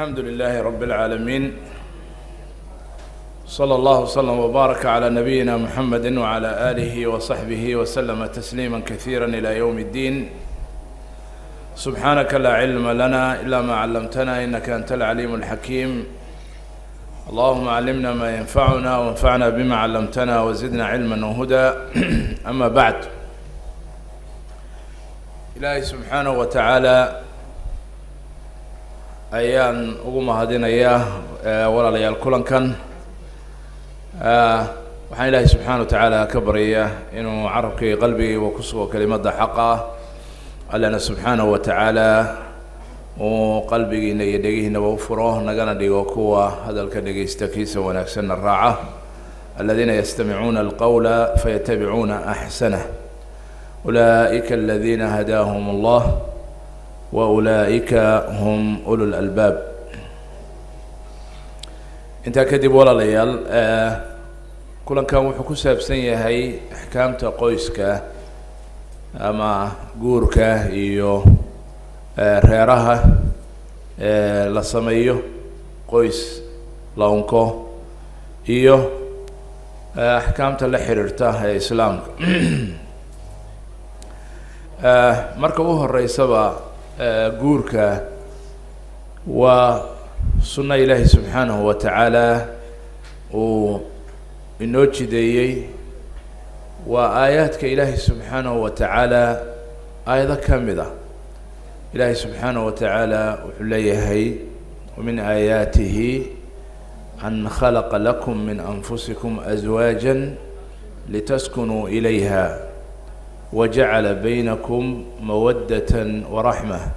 الحمد لله رب العالمين صلى الله وسلم وبارك على نبينا محمد وعلى آله وصحبه وسلم تسليما كثيرا إلى يوم الدين. سبحانك لا علم لنا إلا ما علمتنا إنك أنت العليم الحكيم. اللهم علمنا ما ينفعنا وانفعنا بما علمتنا وزدنا علما وهدى. أما بعد، إلهي سبحانه وتعالى ayaan ugu mahadinayaa walaalayaal kulankan. waxaan ilaahay subxaana wa tacaala ka baryayaa inuu carabkii qalbigayga ku sugo kelimada xaqa ah. allana subxaanahu wa tacaala uu qalbigiina iyo dhegihiinaba u furo, nagana dhigo kuwa hadalka dhegaysta kiisa wanaagsanna raaca. aladiina yastamicuuna alqawla fayatabicuuna axsanah ulaa'ika aladiina hadaahum allah waulaa'ika hum ulul albaab. intaa kadib walaalayaal, kulankan wuxuu ku saabsan yahay axkaamta qoyska ama guurka iyo reeraha la sameeyo, qoys la unko, iyo axkaamta la xiriirta ee islaamka. marka u horeysaba guurka waa sunno ilaahi subxaanahu wa tacaala uu inoo jideeyey. waa aayaadka ilaahi subxaanahu wa tacaala aayado ka mid ah. ilaahi subxaanahu wa tacaala wuxuu leeyahay wamin aayaatihi an khalaqa lakum min anfusikum azwaajan litaskunuu ilayha wajacala baynakum mawaddatan waraxmah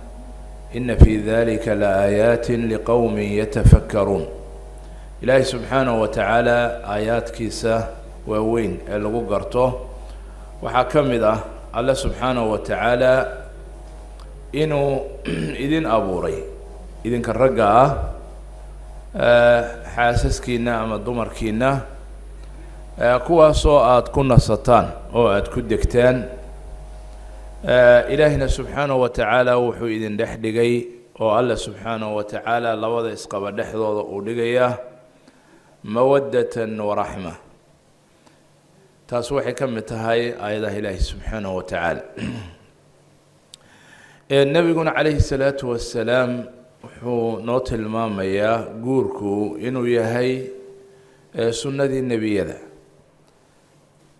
ina fi dalika laaayaati liqowmin yatafakkaruun. ilaahi subxaanahu wa tacaala aayaadkiisa waaweyn ee lagu garto waxaa ka mid ah alle subxaanahu wa tacaala inuu idin abuuray, idinka ragga ah, xaasaskiina ama dumarkiina, kuwaasoo aada ku nasataan oo aada ku degtaan. ilaahina subxaanahu wa tacaala wuxuu idin dhex dhigay oo alle subxaanahu wa tacaala labada isqaba dhexdooda uu dhigayaa mawaddatan waraxma. taas waxay ka mid tahay aayadaha ilaahi subxaanahu wa tacaala. nebiguna calayhi salaatu wassalaam wuxuu noo tilmaamayaa guurku inuu yahay sunnadii nebiyada.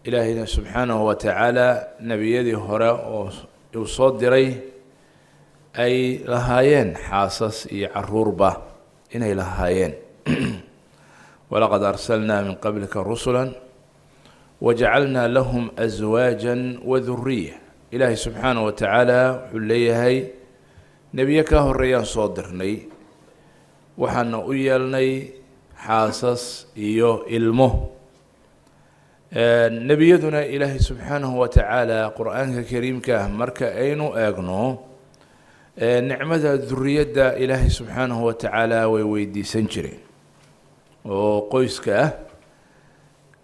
ilaahina subxaanahu wa tacaala nebiyadii hore oo uu soo diray ay lahaayeen xaasas iyo caruurba inay lahaayeen. walaqad arsalnaa min qablika rusula wajacalnaa lahum aswaajan waduriya. ilaahay subxaanahu wa tacaala wuxuu leeyahay nebiye ka horeeyaan soo dirnay, waxaana u yeelnay xaasas iyo ilmo. nebiyaduna ilaahay subxaanahu wa tacaala qur-aanka kariimka ah marka aynu eegno nicmada duriyadda ilaahay subxaanahu wa tacaala way weydiisan jireen. oo qoyska ah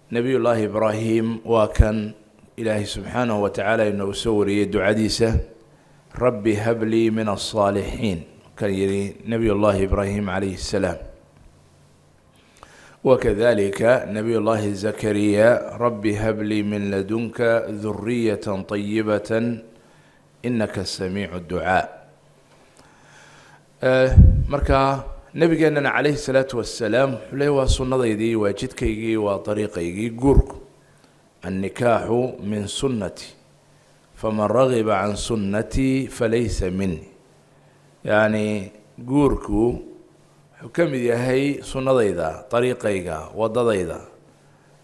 nebiyullaahi ibraahim waa kan ilaahay subxaanahu wa tacaala inoogu soo wariyey ducadiisa, rabbi hablii min alsaalixiin, kan yihi nebiyullaahi ibraahim calayhi salaam. wakadalika nebiyullaahi zakariya, rabbi hablii min ladunka duriyatan طayibatan inaka samiicu ducaa. marka nebigeenana calayhi salaatu wassalaam wuxuu leey waa sunnadaydii, waa jidkaygii, waa dariiqaygii guurku. annikaaxu min sunnati faman ragiba can sunnatii falaysa mini. yacni guurku wuxuu ka mid yahay sunnadayda, dariiqayga, waddadayda,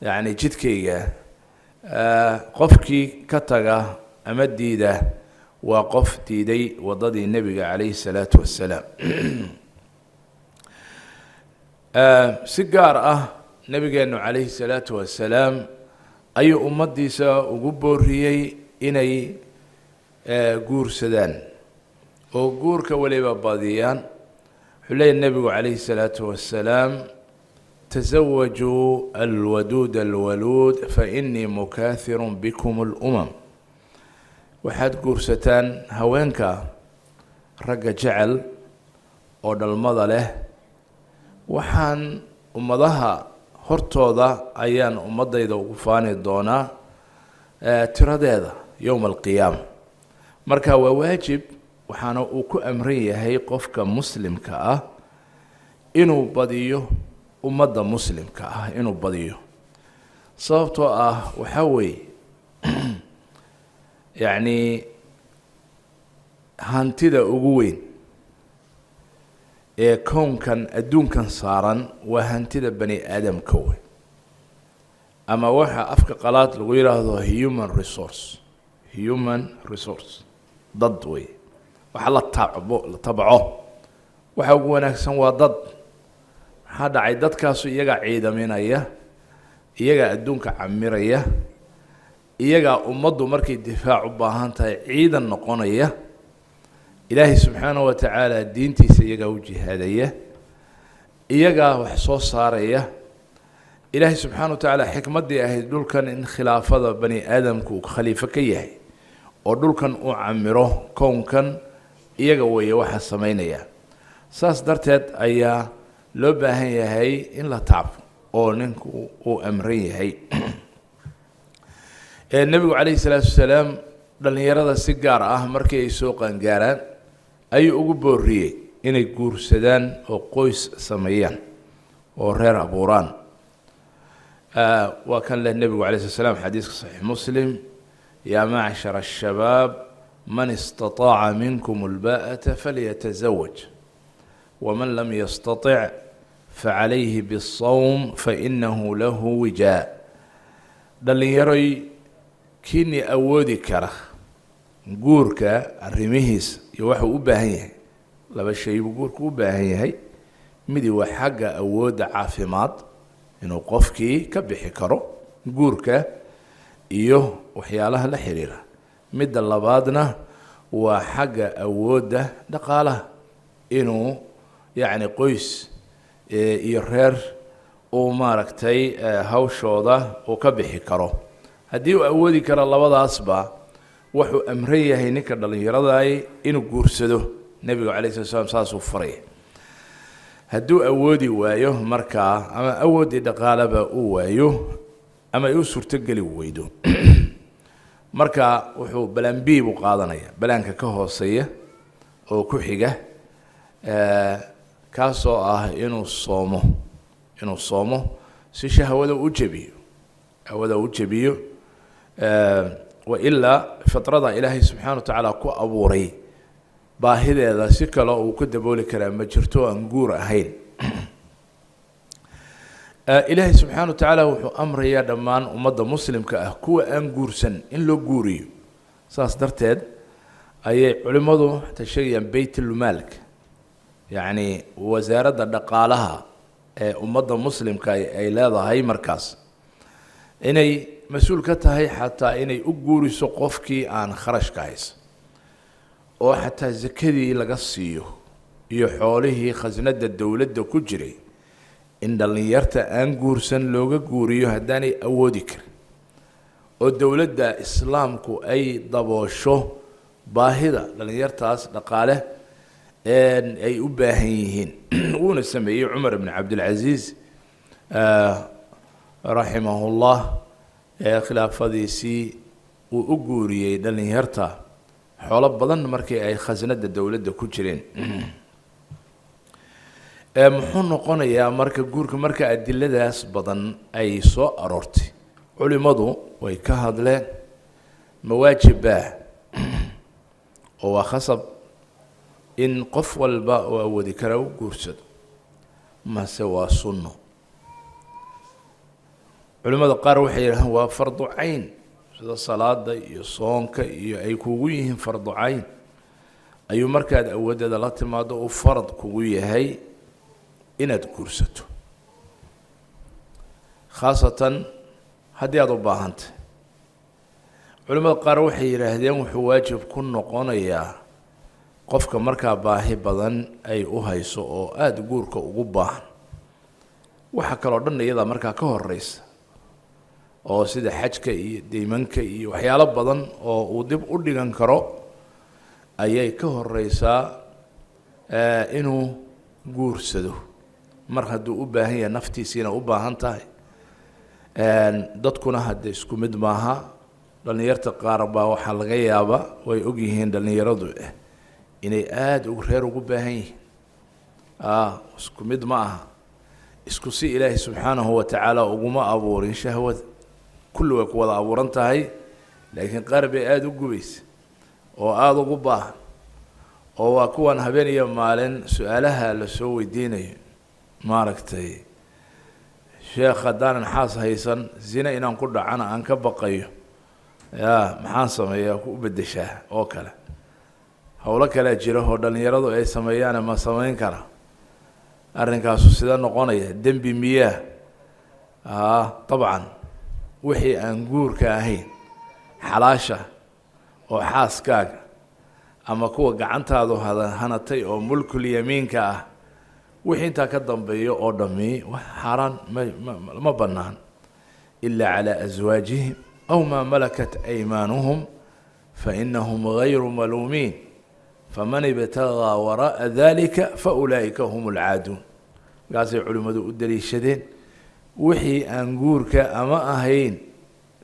yacni jidkayga. qofkii ka taga ama diida waa qof diiday waddadii nebiga calayhi salaatu wassalaam. si gaar ah nebigeennu calayhi salaatu wassalaam ayuu ummaddiisa ugu booriyey inay guursadaan oo guurka weliba badiyaan. wuxuu leeyahy nebigu calayhi salaatu wassalaam, tasawajuu alwaduud alwaluud fainii mukaahirun bikum alumam. waxaad guursataan haweenka ragga jecel oo dhalmada leh waxaan ummadaha hortooda ayaan ummadayda ugu faani doonaa tiradeeda yowma alqiyaama marka waa waajib waxaana uu ku amran yahay qofka muslimka ah inuu badiyo ummadda muslimka ah inuu badiyo sababtoo ah waxaa weeye yacni hantida ugu weyn ee kownkan adduunkan saaran waa hantida bani aadamka wey ama waxa afka qalaad lagu yidhaahdo human resource dad wey waxa la tabco waxa ugu wanaagsan waa dad maxaa dhacay dadkaasu iyagaa ciidaminaya iyagaa adduunka camiraya iyagaa ummaddu markay difaac u baahan tahay ciidan noqonaya ilaahay subxaanahu wa tacaala diintiisa iyagaa u jihaadaya iyagaa wax soo saaraya ilaahay subxaanahu wa tacaala xikmaddii ahayd dhulkan in khilaafada bani aadamku uu khaliifo ka yahay oo dhulkan uu camiro kownkan iyaga weeye waxa samaynaya saas darteed ayaa loo baahan yahay in la taabto oo ninku uu amran yahay nebigu calayhi salaatu wasalaam dhallinyarada si gaar ah markii ay soo qaangaaraan ayuu ugu booriyey inay guursadaan oo qoys sameeyaan oo reer abuuraan waa kan leh nebigu calayhi salatu wasalaam xadiiska saxiix muslim yaa macshara ashabaab man istataaca minkum alba'ata falyatazawaj waman lam yastatic facalayhi biالsawm fainahu lahu wijaa dhallinyaroy kiini awoodi kara guurka arrimihiisa iyo waxuu u baahan yahay laba shay buu guurku u baahan yahay midi waa xagga awoodda caafimaad inuu qofkii ka bixi karo guurka iyo waxyaalaha la xiriira midda labaadna waa xagga awoodda dhaqaalaha inuu yacni qoys iyo reer uu maaragtay hawshooda uu ka bixi karo haddii uu awoodi karo labadaasba wuxuu amran yahay ninka dhallinyaraday inuu guursado nebiga calayhi salatu wasalaam saasuu faray hadduu awoodi waayo markaa ama awooddii dhaqaalaba uu waayo ama ay u suurtogeli weydo marka wuxuu balaan b buu qaadanaya balaanka ka hooseeya oo ku xiga kaasoo ah inuu soomo si shahwada u jebiyo hawada u jebiyo wailaa fitrada ilaahay subxaana wa tacaala ku abuuray baahideeda si kale uu ka dabooli karaa ma jirto aan guur ahayn ilaahay subxaana wa tacaala wuxuu amrayaa dhammaan ummadda muslimka ah kuwa aan guursan in loo guuriyo saas darteed ayay culimmadu xataa sheegayaan baytulmaalka yacni wasaaradda dhaqaalaha ee ummadda muslimka ay leedahay markaas inay mas-uul ka tahay xataa inay u guuriso qofkii aan kharashka haysa oo xataa sakadii laga siiyo iyo xoolihii khasnadda dowladda ku jiray in dhallinyarta aan guursan looga guuriyo haddaanay awoodi karin oo dowladda islaamku ay daboosho baahida dhallinyartaas dhaqaale ay u baahan yihiin wuuna sameeyey cumar ibn cabdilcasiis raximahullah khilaafadiisii uu u guuriyey dhallinyarta xoolo badan markii ay khasnadda dowladda ku jireen muxuu noqonayaa marka guurka marka adiladaas badan ay soo aroortay culimmadu way ka hadleen mawaajibah oo waa khasab in qof walba oo awoodi kara u guursado mase waa sunno culimmada qaar waxay yidhahdeen waa fardu cayn sida salaada iyo soonka iyo ay kugu yihiin fardu cayn ayuu markaad awooddeeda la timaado uu farad kugu yahay inaad guursato khaasatan haddii aada u baahantahy culimmada qaar waxay yidhaahdeen wuxuu waajib ku noqonayaa qofka markaa baahi badan ay u hayso oo aada guurka ugu baahan waxa kaloo dhan iyadaa markaa ka horeysa oo sida xajka iyo deymanka iyo waxyaalo badan oo uu dib u dhigan karo ayay ka horeysaa inuu guursado mar hadduu u baahan yahay naftiisiina u baahan tahay dadkuna hadda isku mid maaha dhallinyarta qaar baa waxaa laga yaabaa way ogyihiin dhallinyaradu inay aada reer ugu baahan yihiin isku mid ma aha isku si ilaahay subxaanahu watacaala uguma abuurin shahwada kulli way ku wada abuuran tahay laakiin qaar bay aada u gubaysa oo aada ugu baahan oo waa kuwan habeen iyo maalin su-aalaha la soo weydiinayo maaragtay sheekh haddaanan xaas haysan zina inaan ku dhacana aan ka baqayo maxaan sameeyaa ku bedeshaa oo kale howlo kale jira oo dhallinyaradu ay sameeyaan ma samayn kara arrinkaasu sida noqonaya dembi miyaa طبعا wixii aan guurka ahayn xalaasha oo xaaskaaga ama kuwa gacantaadu hanatay oo mulkul yamiinka ah wixii intaa ka dambeeyo oo dhammi wax xaraan ma bannaan ilaa calaa aswaajihim aw maa malakat aymaanuhum fainahum gayru maluumiin faman ibtagaa waraa'a dalika faulaa'ika hum alcaaduun markaasay culimmadu u daliishadeen wixii aan guurka ama ahayn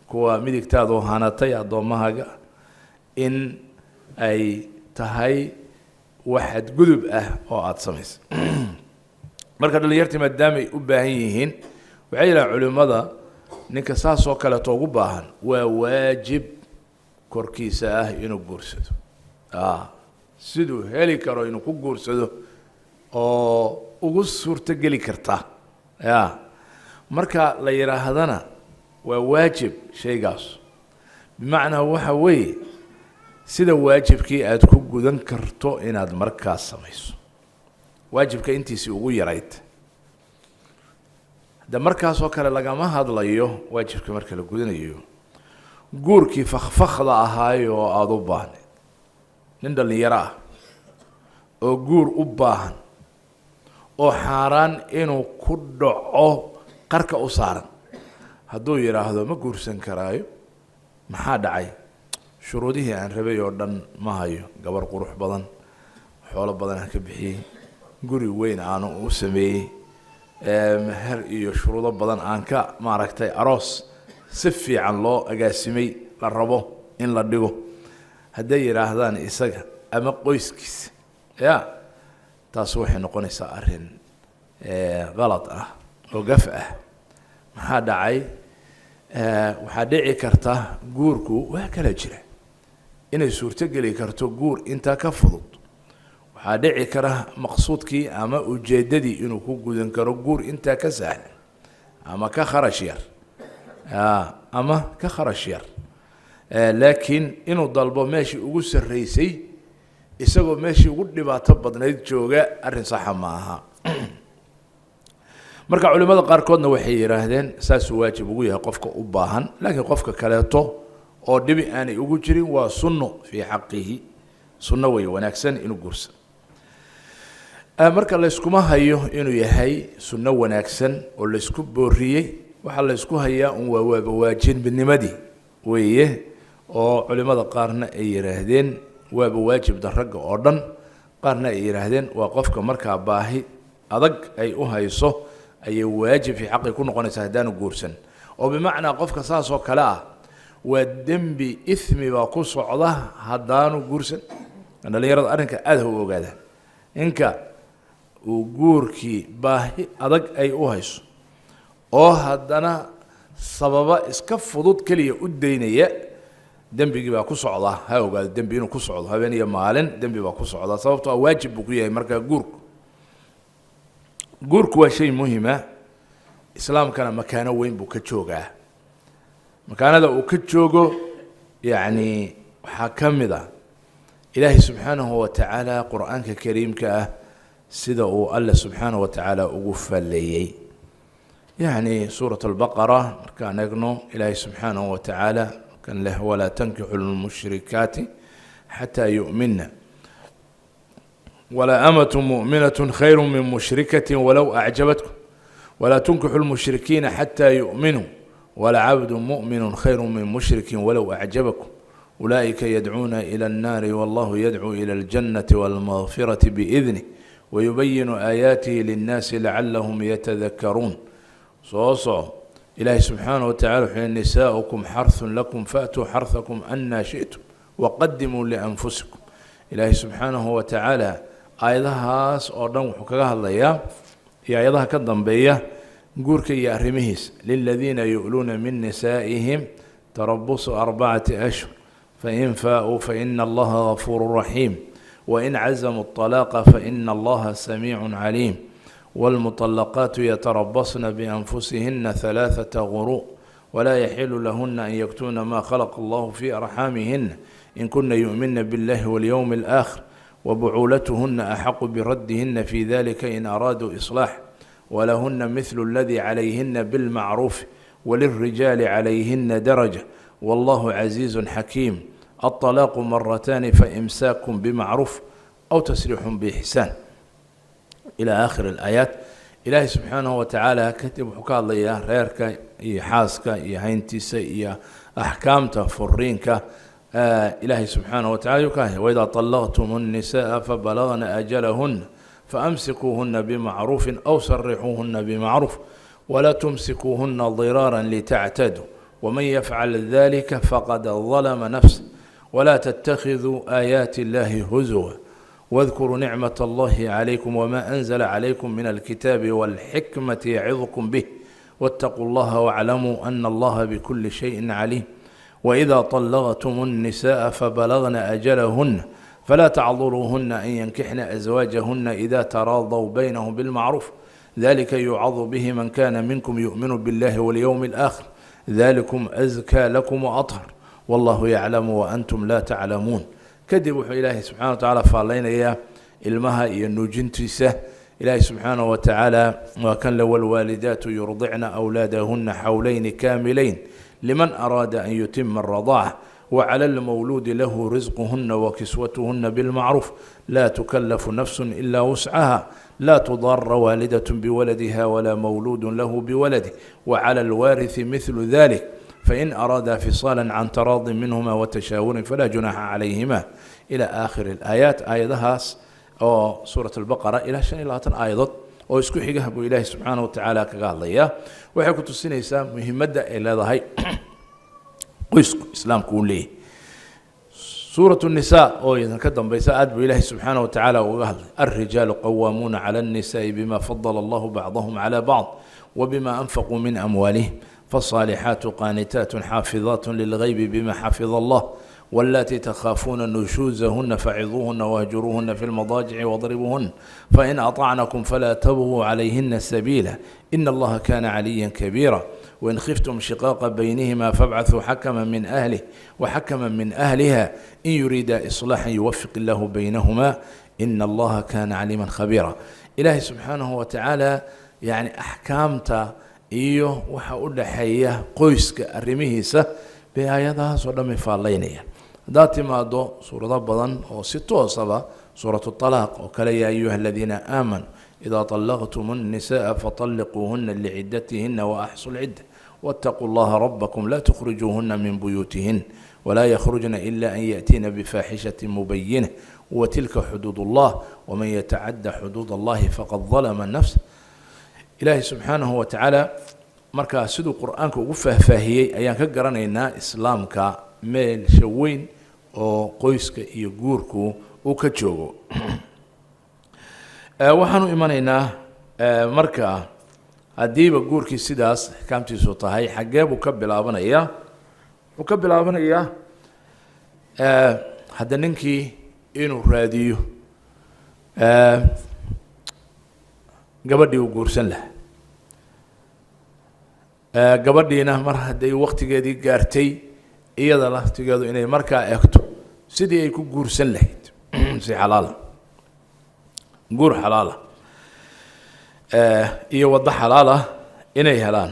kuwa midigtaadu hanatay addoommahaaga in ay tahay wax xadgudub ah oo aada samaysa marka dhallinyartii maadaamay u baahan yihiin waxay yidhahaan culimmada ninka saasoo kaleeto ugu baahan waa waajib korkiisa ah inuu guursado siduu heli karo inuu ku guursado oo ugu suurtogeli karta marka la yidhaahdana waa waajib shaygaas bimacnaa waxa weeye sida waajibkii aada ku gudan karto inaad markaas samayso waajibka intiisii ugu yarayd hadda markaasoo kale lagama hadlayo waajibka marka la gudanayo guurkii fakfakda ahaayo oo aada u baahneed nin dhallinyaro ah oo guur u baahan oo xaaraan inuu ku dhaco qarka u saaran hadduu yidhaahdo ma guursan karaayo maxaa dhacay shuruudihii aan rabay oo dhan ma hayo gabar qurux badan xoolo badan aan ka bixiyey guri weyn aanu u sameeyey meher iyo shuruudo badan aan ka maaragtay aroos si fiican loo agaasimay la rabo in la dhigo hadday yidhaahdaan isaga ama qoyskiisa taas waxay noqonaysaa arrin qalad ah oo gaf ah maxaa dhacay waxaa dhici karta guurku waa kala jira inay suurtogeli karto guur intaa ka fudud waxaa dhici kara maqsuudkii ama ujeeddadii inuu ku gudan karo guur intaa ka sahlan ama ka kharash yar laakiin inuu dalbo meeshii ugu sarraysay isagoo meeshii ugu dhibaato badnayd jooga arrin saxa ma aha marka culimmada qaarkoodna waxay yidhaahdeen saasuu waajib ugu yahay qofka u baahan laakiin qofka kaleeto oo dhibi aanay ugu jirin waa sunno fii xaqihi sunno way wanaagsan inuu guursa marka layskuma hayo inuu yahay sunno wanaagsan oo laysku booriyey waxaa laysku hayaa un waa waajibnimadii weeye oo culimmada qaarna ay yidhaahdeen waaba waajibda ragga oo dhan qaarna ay yidhaahdeen waa qofka markaa baahi adag ay u hayso ayay waajib fii xaqi ku noqonaysaa haddaanu guursan oo bimacnaa qofka saas oo kale ah waa dembi ismi baa ku socda haddaanu guursan dhallinyarada arrinka aada ha u ogaadaan inka uu guurkii baahi adag ay u hayso oo haddana sababa iska fudud keliya u daynaya dembigii baa ku socdaa ha ogaado dembi inuu ku socdo habeen iyo maalin dembi baa ku socdaa sababtoo ah waajib buu ku yahay markaa guurku waa shay muhima islaamkana makaano weyn buu ka joogaa makaanada uu ka joogo yacni waxaa ka mid ah ilaahay subxaanahu watacaala qur-aanka kariimka ah sida uu alle subxaanahu watacaala ugu falleeyey yacni suurat albaqara markaan eegno ilaahay subxaanahu watacaala kan leh walaa tankixu lmushrikaati xataa yu'mina ولا أمة مؤمنة خير من مشركة ولو أعجبتكم ولا تنكحوا المشركين حتى يؤمنوا ولا عبد مؤمن خير من مشرك ولو أعجبكم أولئك يدعون إلى النار والله يدعو إلى الجنة والمغفرة بإذنه ويبين آياته للناس لعلهم يتذكرون صوصو إلهي سبحانه وتعالى حين نساؤكم حرث لكم فأتوا حرثكم أن شئتم وقدموا لأنفسكم إلهي سبحانه وتعالى آياتهاس أردن وحكاها الله يا آياتها كالضنبية قورك يا أرميهس للذين يؤلون من نسائهم تربص 4 أشهر فإن فاءوا فإن الله غفور رحيم وإن عزموا الطلاق فإن الله سميع عليم والمطلقات يتربصن بأنفسهن 3 غروء ولا يحل لهن أن يكتمن ما خلق الله في أرحامهن إن كن يؤمن بالله واليوم الآخر وبعولتهن أحق بردهن في ذلك إن أرادوا إصلاح ولهن مثل الذي عليهن بالمعروف وللرجال عليهن درجة والله عزيز حكيم الطلاق 2 فإمساك بمعروف أو تسريح بإحسان إلى آخر الآيات إلهي سبحانه وتعالى كتب حكا الله يا ريرك يا حاسك يا هينتيس يا أحكامته فرينك إلهي سبحانه وتعالى يكاهي وإذا طلقتم النساء فبلغن أجلهن فأمسكوهن بمعروف أو سرحوهن بمعروف ولا تمسكوهن ضرارا لتعتدوا ومن يفعل ذلك فقد ظلم نفسه ولا تتخذوا آيات الله هزوا واذكروا نعمة الله عليكم وما أنزل عليكم من الكتاب والحكمة يعظكم به واتقوا الله واعلموا أن الله بكل شيء عليم وإذا طلقتم النساء فبلغن أجلهن فلا تعذروهن أن ينكحن أزواجهن إذا تراضوا بينهم بالمعروف ذلك يوعظ به من كان منكم يؤمن بالله واليوم الآخر ذلكم أزكى لكم وأطهر والله يعلم وأنتم لا تعلمون كدب إلهي سبحانه وتعالى فعلينا إياه المها ينجنتسه إلهي سبحانه وتعالى وكان لو الوالدات يرضعن أولادهن حولين كاملين لمن أراد أن يتم الرضاعة وعلى المولود له رزقهن وكسوتهن بالمعروف لا تكلف نفس إلا وسعها لا تضار والدة بولدها ولا مولود له بولده وعلى الوارث مثل ذلك فإن أرادا فصالا عن تراض منهما وتشاور فلا جناح عليهما إلى آخر الآيات آياتهاس أو سورة البقرة إلى 5 آيات oo isku xiga buu Ilaahay subhanahu wa ta'ala kaga hadlaya waxay ku tusinaysaa muhiimadda ay leedahay qoysku islaamku uu leeyahay suuratu nisaa oo idan ka dambaysa aad buu Ilaahay subhanahu wa ta'ala uga hadlay ar-rijaalu qawwamuna 'ala an-nisaa'i bima faddala Allahu ba'dahum 'ala ba'd wa bima anfaqu min amwalihim فالصالحات قانتات حافظات للغيب بما حفظ الله واللاتي تخافون نشوزهن فعظوهن واهجروهن في المضاجع واضربوهن فإن أطعنكم فلا تبغوا عليهن سبيلا إن الله كان عليا كبيرا وإن خفتم شقاق بينهما فابعثوا حكما من أهله وحكما من أهلها إن يريد إصلاحا يوفق الله بينهما إن الله كان عليما خبيرا إلهي سبحانه وتعالى يعني أحكامته iyo waxa u dhaxeeya qoyska arrimihiisa bay aayadahaas oo dhamay faalaynayaan hadaa timaado suurado badan oo si toosaba suuratu talaaq oo kale ya ayuha alladina aamanu idha talaqtum an-nisaa fatalliquhunna li'iddatihinna wa ahsul 'idda wattaqullaha rabbakum la tukhrijuhunna min buyutihin ولا يخرجن إلا أن يأتين بفاحشة مبينة وتلك حدود الله ومن يتعدى حدود الله فقد ظلم نفسه إلهي سبحانه وتعالى marka sidoo quraanka ugu faahfaahiyay ayaan ka garanaynaa islaamka meel shaweyn oo qoyska iyo guurku uu ka joogo waxaanu imanaynaa marka hadiiba guurkii sidaas kaamtiisu tahay xagee buu ka bilaabanayaa wuxuu ka bilaabanayaa hadda ninkii inuu raadiyo gabadhii uu guursan lahaa gabadhiina mar haday waqtigeedii gaartay iyada laftigeedu inay markaa eegto sidii ay ku guursan lahayd si xalaal guur xalaal iyo wada xalaal inay helaan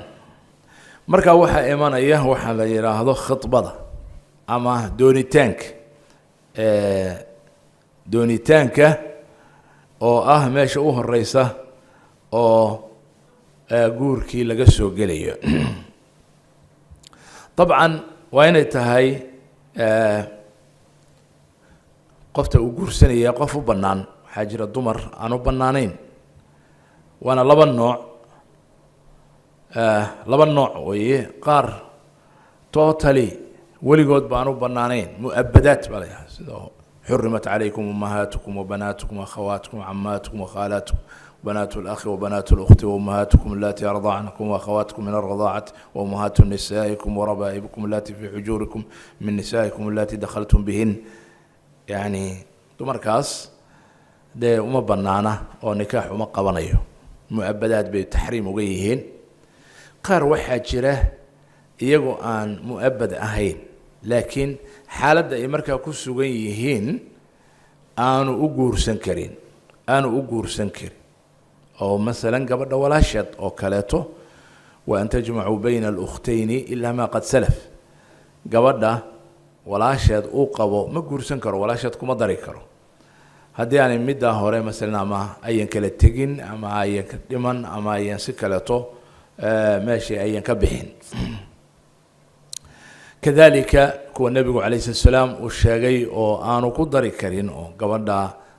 marka waxa imanaya waxa la yiraahdo khitbada ama doonitaanka oo ah meesha u horeysa oo guurkii laga soo gelayo طبعا وين tahay qofta uu guursanaya qof u banaan حاجر الدمر أنو بنانين وأنا لبن نوع ويه قار توتالي ولقود بانو بنانين مؤبدات بالها حرمت عليكم أمهاتكم وبناتكم وأخواتكم وعماتكم وخالاتكم وبنات الأخ وبنات الأخت وأمهاتكم اللاتي أرضعنكم وأخواتكم من الرضاعة وأمهات نسائكم وربائبكم اللاتي في حجوركم من نسائكم اللاتي دخلتم بهن يعني تمركز ده بنانا أو نكاح قبنيه مؤبدات بالتحريم وجيهين قار واحد جره iyagoo aan mu'abbad ahayn laakiin xaaladda ay markaa ku sugan yihiin aanu u guursan karin oo masalan gabadha walaasheed oo kaleeto wa an tajma'u bayna al-ukhtayni illa ma qad salaf gabadha walaasheed uu qabo ma guursan karo walaasheed kuma dari karo haddii aan midda hore masalan ama ayan kala tegin ama ayan ka dhiman ama ayan si kaleeto meeshii ayan ka bixin كذلك كو النبي عليه الصلاة والسلام والشاقي أو أنا قدري كرين أو قبل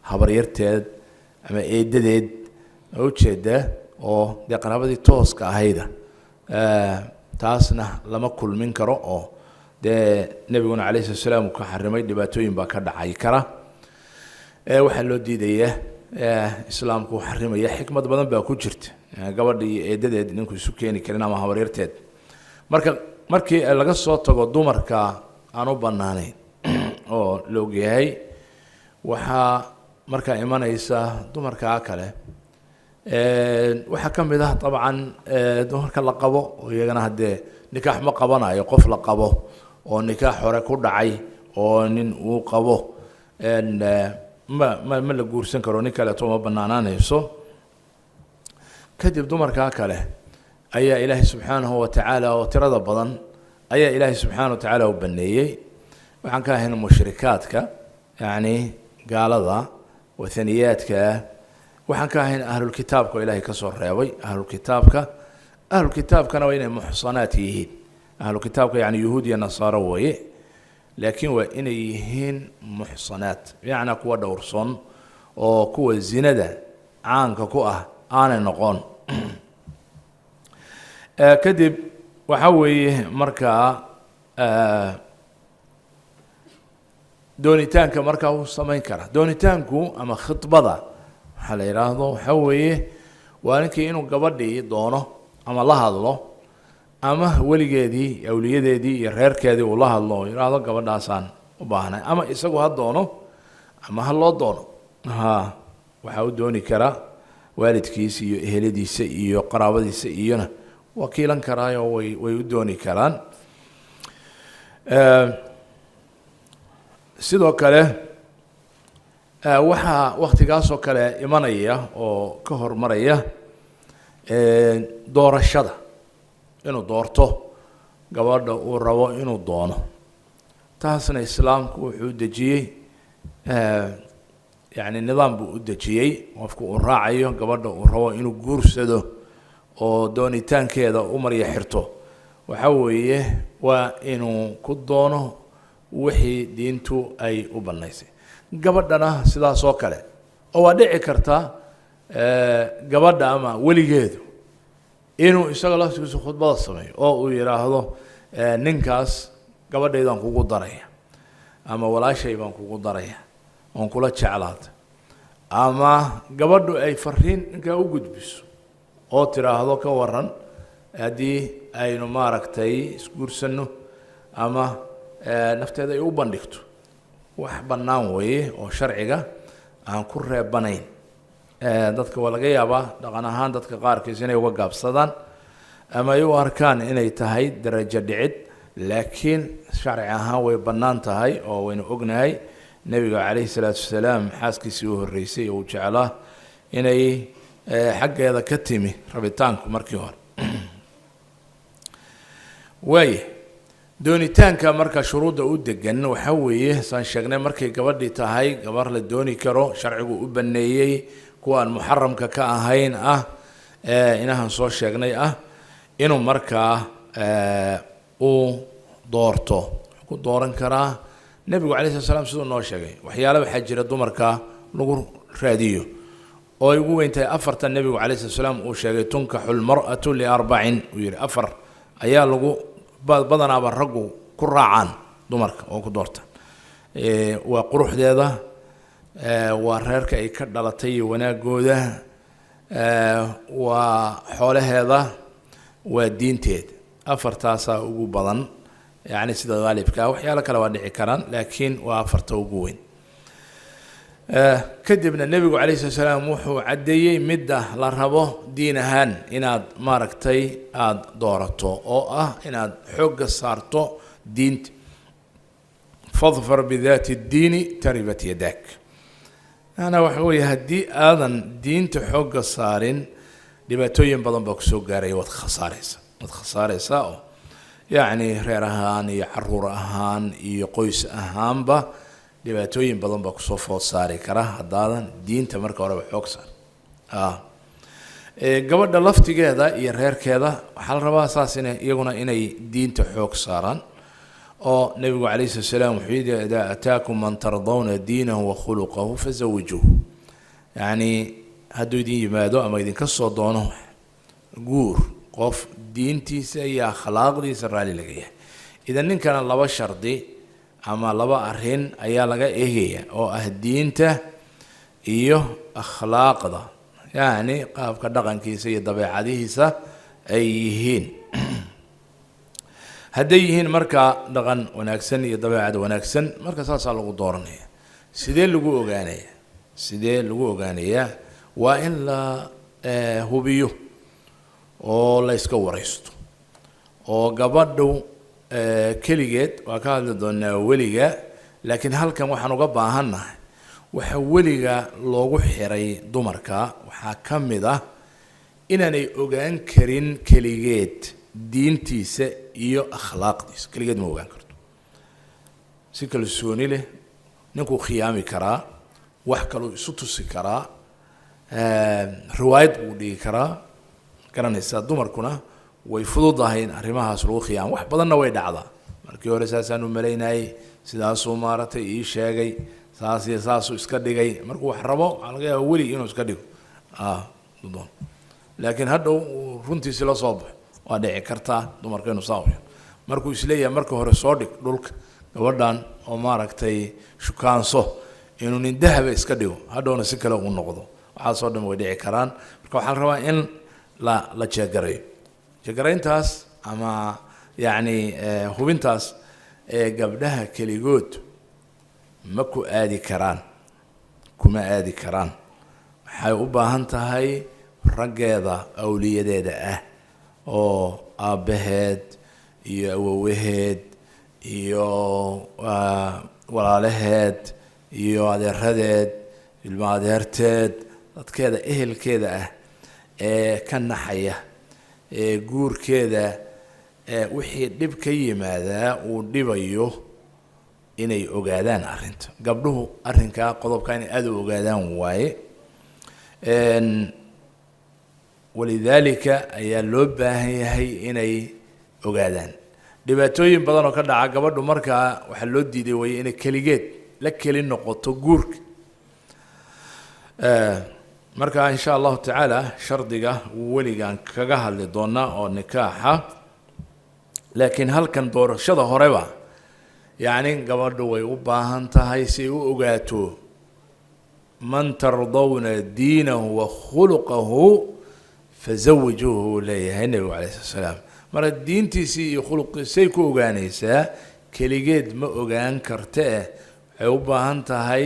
حبريرتد أما إيدد أو تشده أو دي قرابة دي توسكا هيدا تاسنا لما كل من كرو أو ده النبي عليه الصلاة والسلام وكحرمي دباتوين باكرد عيكرة وحلو دي إسلام كو حرمي حكمة بدن باكو جرت قبل دي إيدد نكو سكيني كرينا ما حبريرتد markii laga soo tago dumarka aan u banaanayn oo loo geeyay waxa marka imanaysa dumarka kale waxa kamid ah taban dumarka la qabo oo iyagana hadee nikaax ma qabanayo qof la qabo oo nikaax hore ku dhacay oo nin uu qabo ma la guursan karo nin kale to ma banaanayso kadib dumarka kale ayaa ilaahay subxaanahu wa tacaala oo tirada badan ayaa ilaahay subxaanahu wa tacaala u baneeyay waxaan ka ahayn mushrikaadka yani gaalada wathaniyaadka waxaan ka ahayn ahlul kitaabka ilaahay ka soo reebay ahlul kitaabkana waa inay muxsanaat yihiin ahlul kitaabka yani yahuud iyo nasaaro weeye laakiin waa inay yihiin muxsanaat yacni kuwa dhowrson oo kuwa zinada caanka ku ah aanay noqon kadib waxa weeye markaa doonitaanka markaa uu samayn kara doonitaanku ama khitbada waxa la yiraahdo waxa weeye waa ninkii inuu gabadhii doono ama la hadlo ama weligeedii awliyadeedii iyo reerkeedii uu la hadlo yiraahdo gabadhaasaan u baahnay ama isagu ha doono ama ha loo doono waxa uu dooni kara waalidkiisa iyo eheladiisa iyo qaraabadiisa iyona wakiilan karaayo way u dooni karaan sidoo kale waxa waqtigaas oo kale imanaya oo ka hormaraya doorashada inuu doorto gabadha uu rabo inuu doono taasna islaamku wuxuu dejiyay yani nidaam buu u dejiyay qofku uu raacayo gabadha uu rabo inuu guursado oo doonitaankeeda u marya xirto waxa weeye waa inuu ku doono wixii diintu ay u banaysay gabadhana sidaas oo kale oo waa dhici karta gabadha ama weligeedu inuu isaga laftigiisu khudbada sameeyo oo uu yiraahdo ninkaas gabadheedan kugu daraya ama walaashay baan kugu daraya oon kula jeclaata ama gabadhu ay fariin ninka u gudbiso oo tiraahdo ka waran haddii aynu maaragtay isguursano ama nafteeda ay u bandhigto wax bannaan weeye oo sharciga aan ku reebanayn dadka waa laga yaabaa dhaqan ahaan dadka qaarkiis inay uga gaabsadaan ama ay u arkaan inay tahay darajo dhicid laakiin sharci ahaan way bannaan tahay oo waynu ognahay nebiga calayhi salaatu wasalaam xaaskiisii u horreysay oo uu jeclaa inay xaggeeda ka timi rabitaanku markii hore waaye doonitaanka marka shuruudda u degan waxa weeye saan sheegnay markay gabadhii tahay gabar la dooni karo sharcigu u baneeyey kuwa aan muxaramka ka ahayn inahan soo sheegnay inuu markaa uu doorto ku dooran karaa nebigu calayhi salaam siduu noo sheegay waxyaalo waxaa jira dumarka raadiyo oo ay ugu weyntahay afartan nebigu calayhi salaam uu sheegay tunkaxul mar'atu liarbacin uu yidhi afar ayaa lagu badanaaba raggu ku raacaan dumarka oo ku doortaan waa quruxdeeda waa reerka ay ka dhalatay iyo wanaagooda waa xoolaheeda waa diinteeda afartaasaa ugu badan yacni sida qaalibka waxyaalo kale waa dhici karaan laakiin waa afarta ugu weyn kadibna nebigu calayhi salaam wuxuu caddeeyey midda la rabo diin ahaan inaad maaragtay aada doorato oo ah inaad xoogga saarto diinta fadfar bidaati ddiini taribat yadak macnaa waxa weeye haddii aadan diinta xoogga saarin dhibaatooyin badan baa kusoo gaaraya waad khasaaraysaa oo yacni reer ahaan iyo caruur ahaan iyo qoys ahaanba dhibaatooyin badan baa kusoo food saari kara haddaadan diinta marka horeba xoog saar gabadha laftigeeda iyo reerkeeda waxaa la rabaa saas iyaguna inay diinta xoog saaraan oo nebigu calayhi salaam wuxuu yidhi idaa ataakum man tardawna diinahu wa khuluqahu fazawijuuhu yacni hadduu idin yimaado ama idinka soo doono guur qof diintiisa iyo akhlaaqdiisa raalli laga yahay idan ninkana laba shardi ama laba arrin ayaa laga eegaya oo ah diinta iyo akhlaaqda yacni qaabka dhaqankiisa iyo dabeecadihiisa ay yihiin hadday yihiin markaa dhaqan wanaagsan iyo dabeecad wanaagsan marka saasaa lagu dooranaya sidee lagu ogaanayaa waa in la hubiyo oo la iska waraysto oo gabadhu keligeed waa ka hadli doonaa weliga laakiin halkan waxaan uga baahannahay waxa weliga loogu xiray dumarka waxaa ka mid ah inaanay ogaan karin keligeed diintiisa iyo akhlaaqdiisa keligeed ma ogaan karto si kalsooni leh ninkuu khiyaami karaa wax kaluu isu tusi karaa riwaayad buu dhigi karaa garanaysaa dumarkuna way fududahay in arrimahaas lagu khiyaamo wax badanna way dhacdaa markii hore saasaan u malaynayay sidaasuu maaragtay ii sheegay saas iyo saasuu iska dhigay markuu wax rabo waxaa laga yaaba weli inuu iska dhigo laakiin hadhow runtiisi la soo baxo waa dhici kartaa dumarka inuu saa uyo markuu isleeyahay marka hore soo dhig dhulka gabadhan oo maaragtay shukaanso inuu nin dahaba iska dhigo hadhowna si kale uu noqdo waxaasoo dhan way dhici karaan marka waxaa la rabaa in la jeegarayo jeegarayntaas ama yacni hubintaas gabdhaha keligood ma kuma aadi karaan waxay u baahan tahay raggeeda awliyadeeda ah oo aabbaheed iyo awowaheed iyo walaalaheed iyo adeeradeed ilmo adeerteed dadkeeda ehelkeeda ah ee ka naxaya ee guurkeeda wixii dhib ka yimaadaa uu dhibayo inay ogaadaan arrinta gabdhuhu arrinkaa qodobka inay aada u ogaadaan waaye walidaalika ayaa loo baahan yahay inay ogaadaan dhibaatooyin badan oo ka dhaca gabadhu markaa waxaa loo diiday waye inay keligeed la keli noqoto guurka marka insha allahu tacaala shardiga weligaan kaga hadli doonaa oo nikaaxa laakiin halkan doorashada horeba yacni gabadhu way u baahan tahay si ay u ogaato man tardawna diinahu wa khuluqahu fazawijuuhu leeyahay nebigu calayhi salaam marka diintiisii iyo khuluqiisay ku ogaanaysaa keligeed ma ogaan kartee waxay u baahan tahay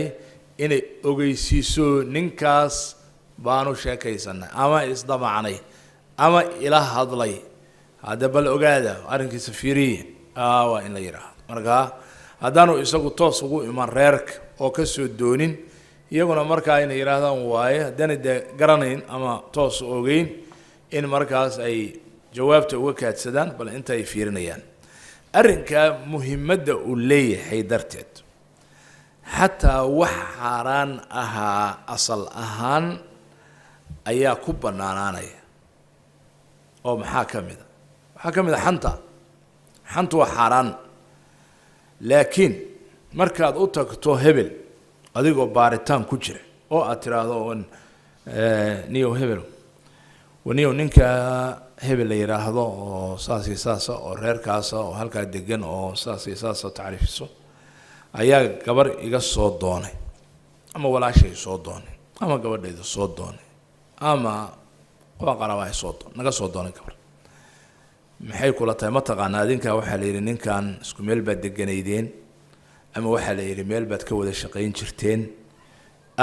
inay ogeysiiso ninkaas baanu sheekaysanay ama isdamacnay ama ila hadlay hadda bal ogaada arrinkiisa fiiriye waa in la yidhaahdo marka haddaanu isagu toos ugu iman reerka oo ka soo doonin iyaguna markaa inay yidhaahdaan waaye haddana dee garanayn ama toos ogeyn in markaas ay jawaabta uga kaadsadaan bal inta ay fiirinayaan arrinkaa muhiimadda uu leeyahay darteed xataa wax xaaraan ahaa asal ahaan ayaa ku bannaanaanaya oo maxaa ka mid a waxaa ka mid a xantu waa xaaraan laakiin markaad u tagto hebel adigoo baaritaan ku jira oo aad tiraahdo niyo hebel waniyo ninka hebel la yiraahdo oo saasi saasa oo reerkaasa oo halka degan oo saasi saasa taariifiso ayaa gabar iga soo doonay ama walaashay soo doonay ama gabadheedu soo doonay ama waa qarabay soo doonay naga soo doonay gabar maxay kula tahay ma taqaanaa adinka waxa la yiri ninkan isku meel baad deganaydeen ama waxa la yiri meel baad ka wada shaqeyn jirteen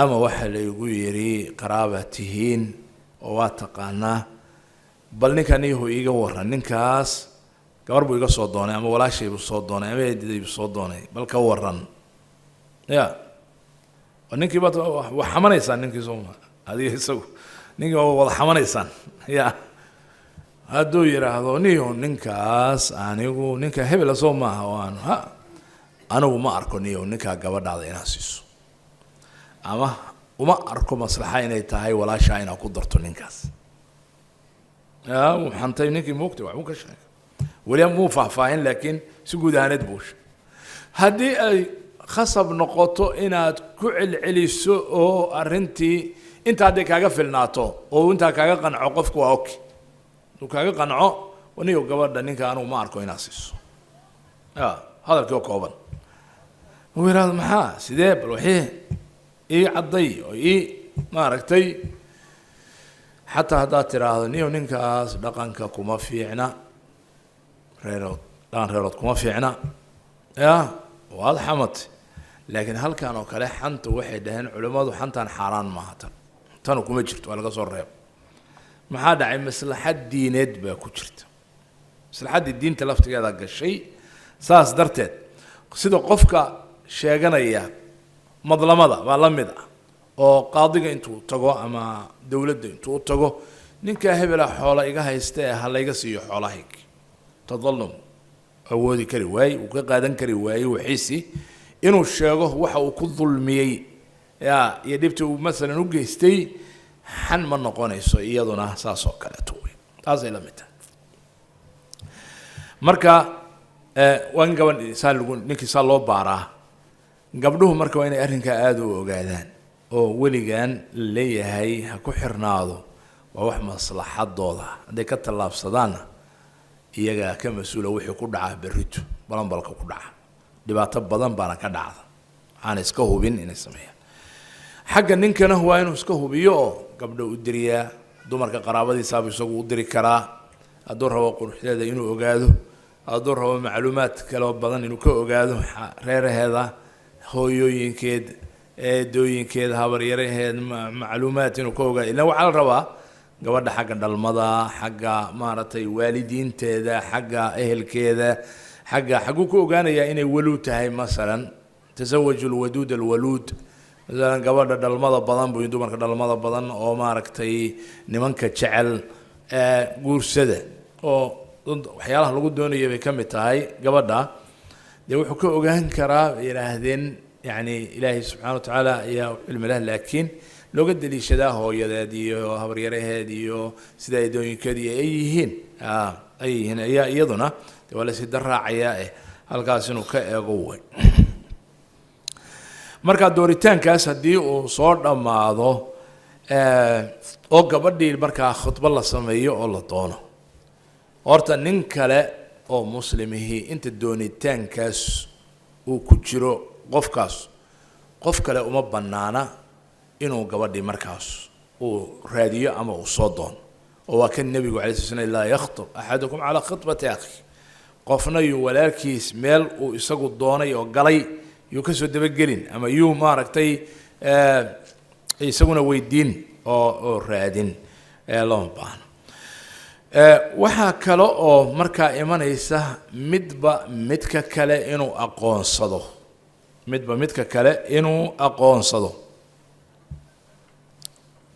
ama waxa la igu yiri qaraabatihiin oo waa taqaanaa bal ninkan iiga waran ninkaas gabar buu iga soo doonay ama walaashay buu soo doonay ama eedaday buu soo doonay bal ka waran ya ninkii baad wax xamanaysan ninkii soo adiga isagu ninkii wada xamanaysaan ya hadduu yiraahdo niyo ninkaas anigu ninka hebel soo maaha waan anigu ma arko niyo ninka gabadhaada inaa siiso ama uma arko maslaxa inay tahay walaasha inaa ku darto ninkaas وحنتي نيكي موقتي وعمك شيء ولا مو فاهفاهين لكن سجود هاند بوش هدي أي خصب نقطة إن كعل علي سو أو أرنتي أنت هديك حاجة في الناتو أو أنت حاجة قنعة قفك وأوكي لو حاجة قنعة ونيو قبل دنيك أنا وما أركو يناسيس هذا الكيو كوبن ويراد محا سيداب روحيه إيه عضي إيه ما ركتي حتى هذا ترى نيو نينكاس دقنك كما فيعنا ريرود دان ريرود كما فيعنا يا والحمت لكن هل كانوا كله حنت وحدهن علماء حنتان حران ما هتن تانو كما جرت ولا قصور ريب ما هذا عين مصلحة دينيد باكو جرت مصلحة الدين تلفت هذا الشيء ساس درتت سيدو قفك شيغانيا مظلمدا والامدا oo qaadiga intuu tago ama dawladda intuu tago ninka hebela xoolo iga haystay hal iga siiyo xoolahayg tadallum awoodi kari waay uu ka qaadan kari waay wixiisi inuu sheego waxa uu ku dulmiyay ya dibta uu masalan u geystay xan ma noqonayso iyaduna saas oo kale tooy taas ay la mid tahay marka waan gaban ninkii saa loo baaraa gabdhuhu marka waa inay arrinka aad u ogaadaan oo weligan leeyahay ha ku xirnaado waa wax maslaxadooda haday ka talaabsadaan iyaga ka masuula wixii ku dhaca berrito balanbalka ku dhaca dhibaato badan baana ka dhacda aan iska hubin inay sameeyaan xagga ninkana waa inuu iska hubiyo oo gabdho u diriyaa dumarka qaraabadiisa isagu u diri karaa hadduu rabo quruxdeeda inuu ogaado hadduu rabo macluumaad kale badan inuu ka ogaado reeraheeda hooyooyinkeed dooyinkeeda habaryaraheed macluumaad inuu ka ogaado ilaa waxa la rabaa gabadha xagga dhalmada xagga maaratay waalidiinteeda xagga ehelkeeda xaggu ku ogaanaya inay waluu tahay masalan tasawwaju alwadud alwalud masalan gabadha dhalmada badan buu dumarka dhalmada badan oo maaragtay nimanka jecel guursada oo waxyaalaha lagu doonayo bay ka mid tahay gabadha dee wuxuu ka ogaan karaa yiraahdeen يعني إلهي سبحانه وتعالى يا علم الله لكن لو قد لي شداه هو يداديو هبريره هاديو سدا يدوين كدي أيهن أيهن يا يضنا ولا سيد الراعية هالقاسنو كأجوه مركز دوريتان كاس هدي وصار ما هذا أو قبل المركز خطبة الله سميه الله طونه أرتا ننكله أو مسلمه أنت دوريتان كاس وكجرو qof kale uma banaana inuu gabadhii markaas uu raadiyo ama uu soo doon oo waa kan nabigu calaysay sallallahu la yakhtab ahadukum ala khitbati akhi qofna yu walaalkiis meel uu isagu doonay oo galay yu ka soo dabagelin ama yu maaragtay isaguna weydiin oo raadin loo baahan waxa kale oo markaa imanaysa midka kale inuu aqoonsado midka kale inuu aqoonsado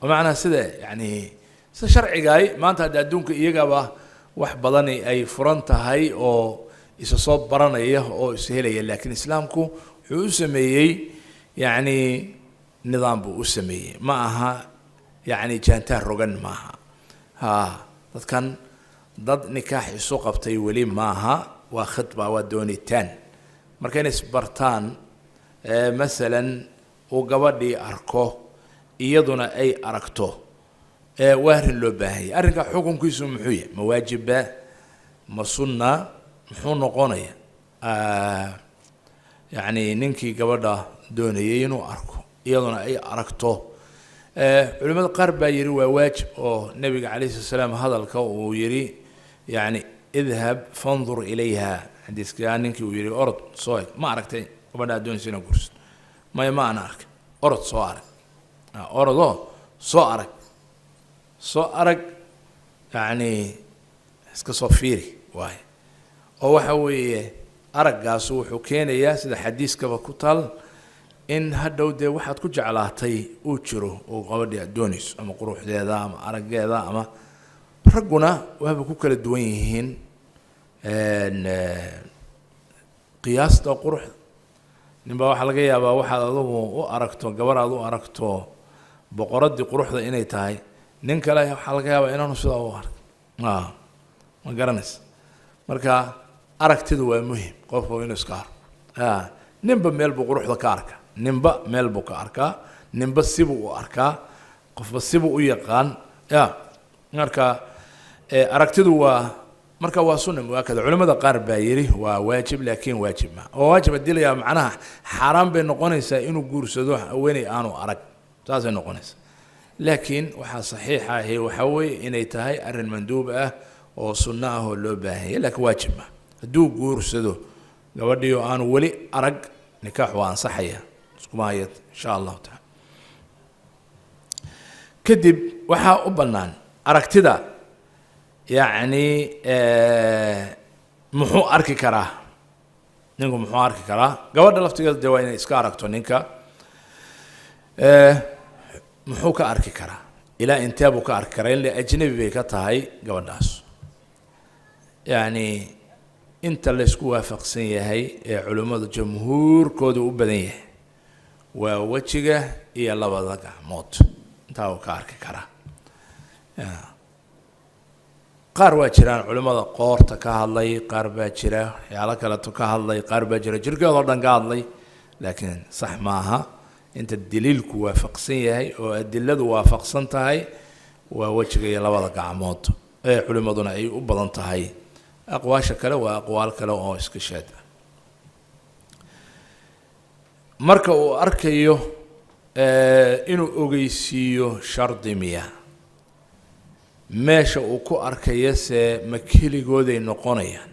ومعنى سده يعني شرعي maanta hada adduunka iyagaba wax badan ay furantahay oo isa soo baranaya oo is helaya laakiin islaamku wuxuu u sameeyay yani nidaam buu u sameeyay ma aha yani jaanta rogan maaha dadkan dad nikaax isu qabtay wali maaha waa khitba waa doonitaan markay isbartaan مثلا وقبضي أركو iyaduna ay aragto waa arrin loo baahan yahay arrinka xukunkiisu muxuu yahay ma waajiba ma sunna muxuu noqonaya yacni ninkii gabadha doonayay inuu arko iyaduna ay aragto culimada qaar baa yidhi waa waajib oo nabiga calayhi salaam hadalka uu yidhi yacni idhab fandur ilayha xadiiskaa ninkii uu yidhi orod soo eg ma aragtay gabadhaa doonaysa inaa guursato maya ma ana arkay orod soo arag orodoo soo arag yacni iska soo fiiri waaye oo waxa weeye araggaasu wuxuu keenayaa sida xadiiskaba ku taal in hadhow dee waxaad ku jeclaatay uu jiro oo gabadhii aad doonayso ama quruxdeeda ama araggeeda ama ragguna waaba ku kala duwan yihiin qiyaasta quruxda ninbaa waxaa laga yaabaa waxaad adugu u aragto gabar aad u aragto boqoradii quruxda inay tahay nin kale waxaa laga yaabaa inaanu sidaa u arag ma garanaysa marka aragtidu waa muhim qofku inuu iska arko ninba meel buu quruxda ka arkaa ninba meel buu ka arkaa ninba sibuu u arkaa qofba sibuu u yaqaan marka aragtidu waa marka waa sunna muaakada culimada qaar baa yiri waa waajib laakiin waajib ma oo waajib dilaya macnaha xaraam bay noqonaysaa inuu guursado haweeney aanu arag taasay noqonaysaa laakiin waxa saxiixa ah waxa weeye inay tahay arrin manduub ah oo sunna ah oo loo baahan yahay laakiin waajib ma hadduu guursado gabadhii oo aanu weli arag nikaax waa ansaxaya iskuma hayad insha allahu taala kadib waxaa u bannaan aragtida yacni muxuu arki karaa ninku muxuu arki karaa gabadha laftigeeda dee waa inay iska aragto ninka muxuu ka arki karaa ilaa intee buu ka arki karaa in ajnabi bay ka tahay gabadhaas yacni inta la isku waafaqsan yahay ee culimmada jamhuurkooda u badan yahay waa wejiga iyo labada gacmood intaa uu ka arki karaa qaar waa jiraan culimada qoorta ka hadlay qaar baa jira waxyaalo kaleeto ka hadlay qaar baa jira jirkeedoo dhan ka hadlay laakiin sax maaha inta daliilku waafaqsan yahay oo adiladu waafaqsan tahay waa wejiga iyo labada gacmood ee culimaduna ay u badan tahay aqwaasha kale waa aqwaal kale oo iska shaad ah marka uu arkayo inuu ogeysiiyo shardi miya meesha uu ku arkayo se ma keligooday noqonayaan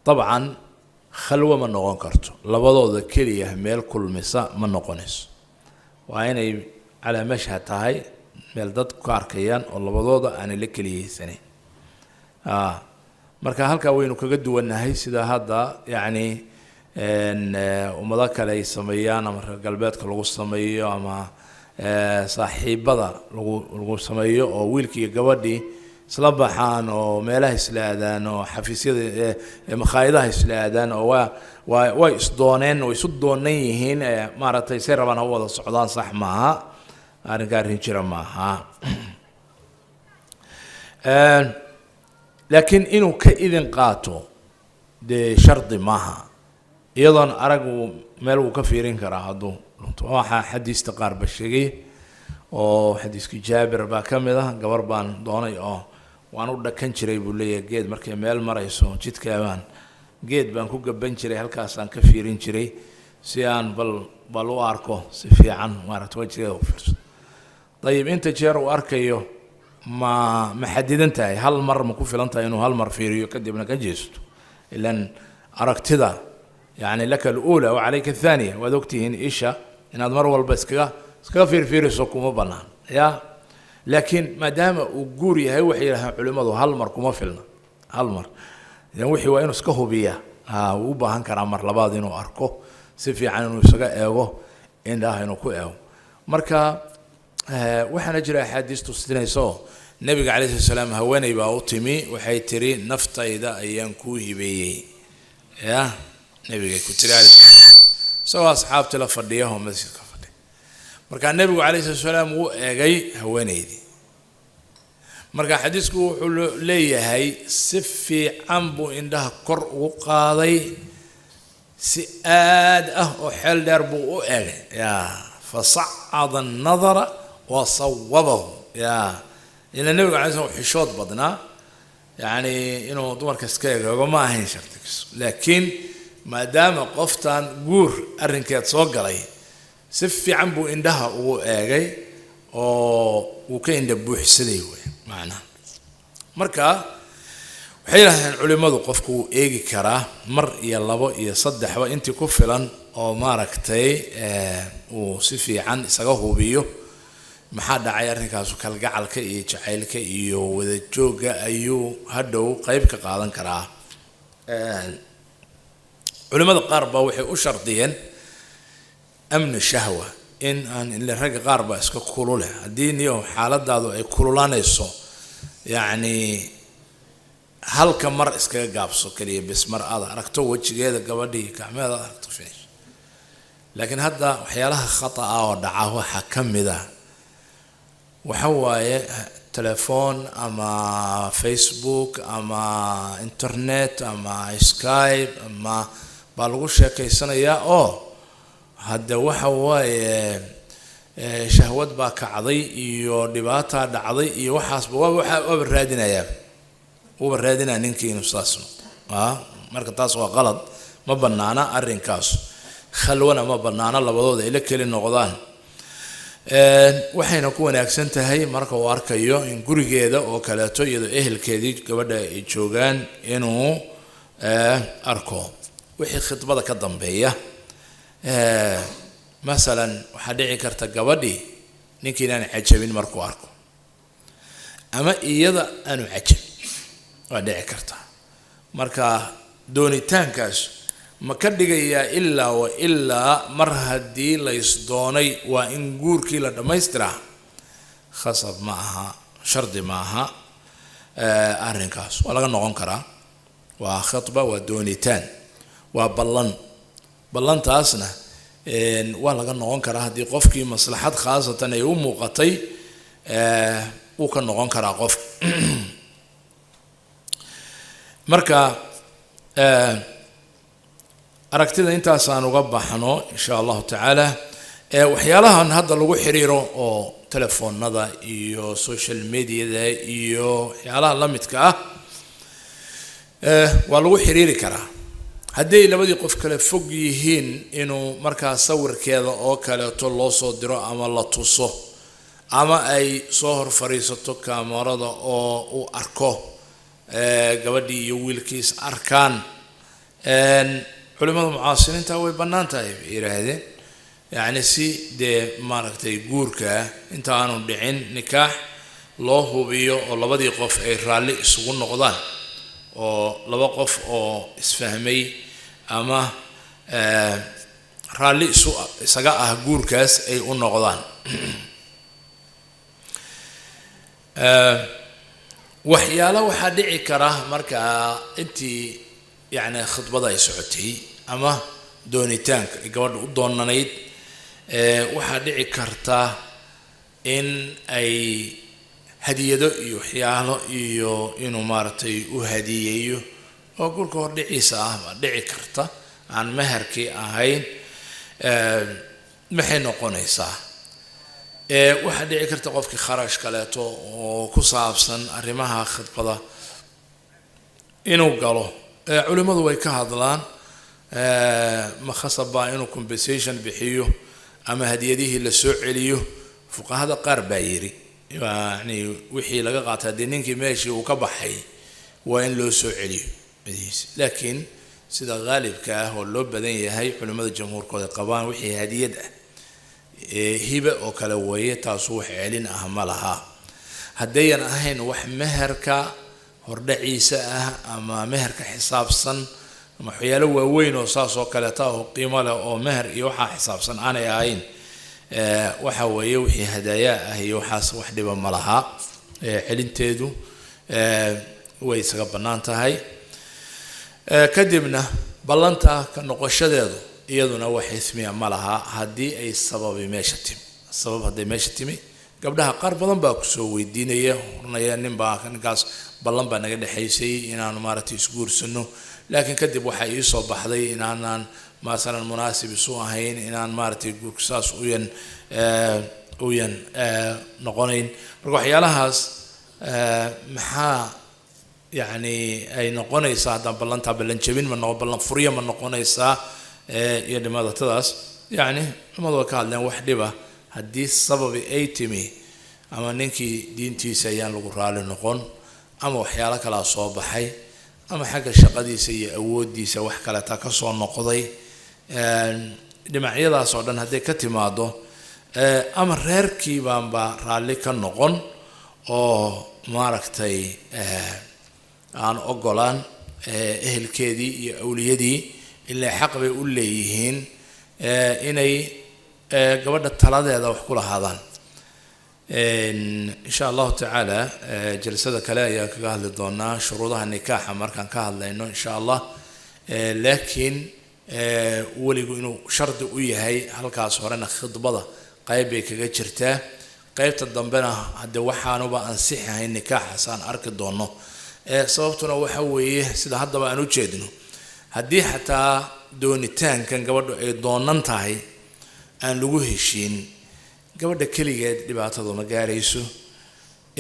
dabcan khalwo ma noqon karto labadooda keliya meel kulmisa ma noqonayso waa inay calaa mashhad tahay meel dad ku arkayaan oo labadooda aanay la keliyeysanayn marka halkaa waynu kaga duwannahay sida hadda yacni ummado kale ay sameeyaan ama reer galbeedka lagu sameeyo ama saaxiibada lagu sameeyo oo wiilkii iyo gabadhii isla baxaan oo meelaha isla aadaan oo xafiisyada makhaayadaha isla aadaan oo way isdooneen oo isu doonan yihiin maaragtay say rabaan ha u wada socdaan sax maaha arrinka arrin jira maaha laakiin inuu ka idin qaato dee shardi maaha iyadoon aragu meel uu ka fiirin karaa hadduu waxaa xadiista qaar ba sheegay oo xadiiskii jaabir baa ka mid ah gabar baan doonay oo waan u dhakan jiray buu leeyahay geed markay meel marayso jidkaabaan geed baan ku gaban jiray halkaasaan ka fiirin jiray si aan bal u arko si fiican maaragta wajigeeda u fiirso dayib inta jeer uu arkayo ma xadidan tahay hal mar ma ku filan tahay inuu hal mar fiiriyo kadibna ka jeesto ilan aragtida يعني لك الأولى وعليك الثانية وذوقتهن إيشا إن هذا مرة والبسكة فير سوكم بنان يا لكن ما دام وجوري هاي وحي لها علماء هالمر كم فيلنا هالمر يعني وحي وينو سكه بيا وبهان كرامر لبعض إنه أركو سفي عنه سجى أوه إن ده إنه كو أوه مركا وحنا جرى حديث تستنى سو النبي عليه السلام هواني باوتمي وحي تري نفط إذا أيام كوه بيه يا نبي كنت عارف سواء أصحاب تلفرديهم مسجد كفردي مركا النبي عليه الصلاة والسلام جاي هواني دي مركا حديثكو لي هاي سفي عمبو عندها قرء وقاضي سئاد وحل دربو يا فصعد النظر وصوبه يا إلى النبي عليه الصلاة والسلام حشود بدنا يعني إنه دمر كسكير وما هين شرطك لكن ما دام قفتان جور أرنكات صقري سفي عنبو عندها وآجي وكين دبو حسلي معنا مركا وحيلها العلماء قفكو إيجي كرا مر يلبو يصدح وأنت كفلا أو ماركتي وسفي عن سجاه بيو maxaa dhacay arrinkaas kala gacalka iyo jacaylka iyo wada jooga ayuu hadhow qayb ka qaadan karaa culimada qaar baa waxay u shardiyeen amni shahwa in aan ila rag qaar baa iska kulule hadii niyo xaaladaadu ay kululanayso yaani halka mar iska gaabso kaliya bis mar aad aragto wajigeeda gabadhii gacmeeda aragto fiish laakiin hadda waxyaalaha khata ah oo dhaca waxa kamida وحواي تلفون أما فيسبوك أما إنترنت أما سكايب أما بالغوش كيسنا يا هذا وحواي شهوات باك عضي يو دباتا دعضي يو حاسب وبردنا يا وبردنا ننكي نفساسنا مركز غلط ما بنانا الرنكاس خلونا ما بنانا لبضوض إلى كل النقضان waxayna ku wanaagsan tahay marka uu arkayo in gurigeeda oo kaleeto iyadoo ehelkeedii gabadha ay joogaan inuu arko wixii khidbada ka dambeeya مثلا waxa dhici karta gabadhi ninkii aan xajabin markuu arko ama iyada aanu xajab waa dhici karta marka doonitaankaas ma ka dhigaya ilaa wa ilaa mar hadii la isdoonay waa in guurkii la dhameystira khasab ma aha shardi ma aha arrinkaas waa laga noqon karaa waa khitba waa doonitaan waa ballantaasna waa laga noqon karaa hadii qofkii maslaxad khaasatan ay u muuqatay uu ka noqon karaa qof marka aragtida intaas aan uga baxno insha Allah taala waxyaalahan hadda lagu xiriiro oo telefoonada iyo social media iyo waxyaalaha la midka ah waa lagu xiriiri karaa haddii labadii qof kale fog yihiin inuu markaa sawirkeeda oo kale to loo soo diro ama la tuso ama ay soo hor fariisato kaamarada oo uu arko gabadhii iyo wiilkiis arkaan علماء المعاصرين تاوي بنانتا يراهدين يعني سي دي ماركتي غوركا انت انو دحين نكاح لو هوبيو او لبدي قف اي رالي اسو نقدان او لبا قف او اسفهمي اما رالي اسو اسغا اه غوركاس اي u noqdaan waxyaalo waxa dhici kara marka intii يعني خطبة يسعتي أما دونيتانك يقعد ودوننايد وحدي كرتا إن أي هدية يحياله إنه مارتي وهدية وأقول كور عيسى دعي كرتا عن مهركي أهين محن قنيسة وحدي كرتا قفك خرج كلاته وكصابسن أرمها خطبة إنه قالوا علماء way ka hadlaan ma khasaba inuu compensation bixiyo ama hadiyadihi la soo celiyo fuqahada qaar baa yiri yani wixii laga qaatay ninkii meeshii uu ka baxay waa in loo soo celiyo laakiin sida gaalibka ah oo loo badan yahay culimada jamhuurkooda qabaan wixii hadiyad ah hiba oo kala weeye taas wax celin ah ma laha hadayna ahayn wax meherka hordhaciisa ah ama meherka xisaabsan ama waxyaalo waaweyn oo saas oo kale taa oo qiimo leh oo meher iyo waxa xisaabsan aanay ahayn waxa weeye wixii hadaaya ah iyo waxaas wax dhiba ma laha celinteedu way isaga banaan tahay kadibna ballanta ka noqoshadeedu iyaduna wax ismiya ma laha hadii ay sabab meesha timi gabdhaha qaar badan baa kusoo weydiinaya ornaya ninkaas ballan baa naga dhexaysay inaanu maaragtay isguursano laakiin kadib waxaa ii soo baxday inaanaan maasalan munaasib isu ahayn inaan maaragtay guurka saas uyan noqonayn marka waxyaalahaas maxaa يعني أي نقونيسا هذا بلان تابلن جبين من بلان فريا من نقونيسا يعني ماذا تدرس يعني الموضوع كان لنا وحدة به هدي سبب أيتمي أما ننكي دينتي سيان لقرال النقون أما وحيالك على صوب حي أما حاجة شقدي سي أود دي سوح كلا تكسر النقضي دمعية صعدنا هدي كتماده أما ريركي بامبا رالك النقون أو ماركتي aan ogolaan ehelkeedii iyo awliyadii ilaa xaq bay u leeyihiin inay gabadha taladeeda wax ku lahaadaan insha Allah taala jalsada kale ayaa kaga hadli doonaa shuruudaha nikaaxa markaan ka hadlayno insha Allah laakiin waligu inuu shardi u yahay halkaas horena khidbada qayb ay kaga jirtaa qaybta dambena hadda waxaanuba ansixahay nikaaxasan arki doono sababtuna waxa weeye sida haddaba aan u jeedino haddii xataa doonitaankan gabadhu ay doonan tahay aan lagu heshiin gabadha keligeed dhibaatadu ma gaarayso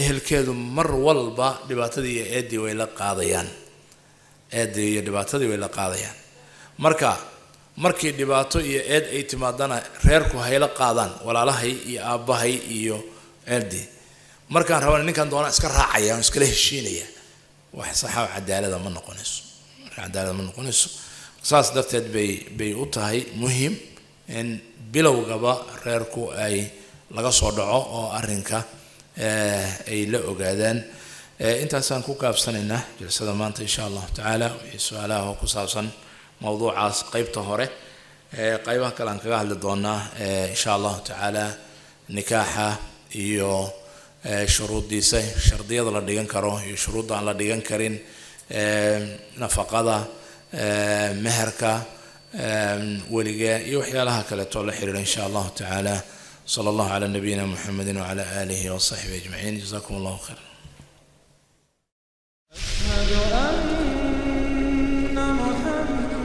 ehelkeedu mar walba dhibaatadii iyo eedii way la qaadayaan eedii iyo dhibaatadii way la qaadayaan markii dhibaato iyo eed ay timaadana reerku hayla qaadaan walaalahay iyo aabahay iyo eedii markaan rabana ninkan doona iska raacaya oo iska heshiinaya وحصحة وعدالة من نقنص عدالة من نقنص قصاص درتد بي أطهي مهم إن بلو قبا ريركو أي لقصو دعو أو أرنكا أي لأو قادان أنت أسان كوكا بسننا جلسة مانت إن شاء الله تعالى سؤاله قصاصا موضوع قيب طهوري قيبها كلام كغال لدونا إن شاء الله تعالى نكاحة إيو شروط ديسة شرطية لا ديجان كرو شروط لا ديجان كرين نفقة مهركة ولجاء يوحي لها كلا تولى حرير إن شاء الله تعالى صلى الله على نبينا محمد وعلى آله وصحبه أجمعين جزاكم الله خير. أشهد أن محمد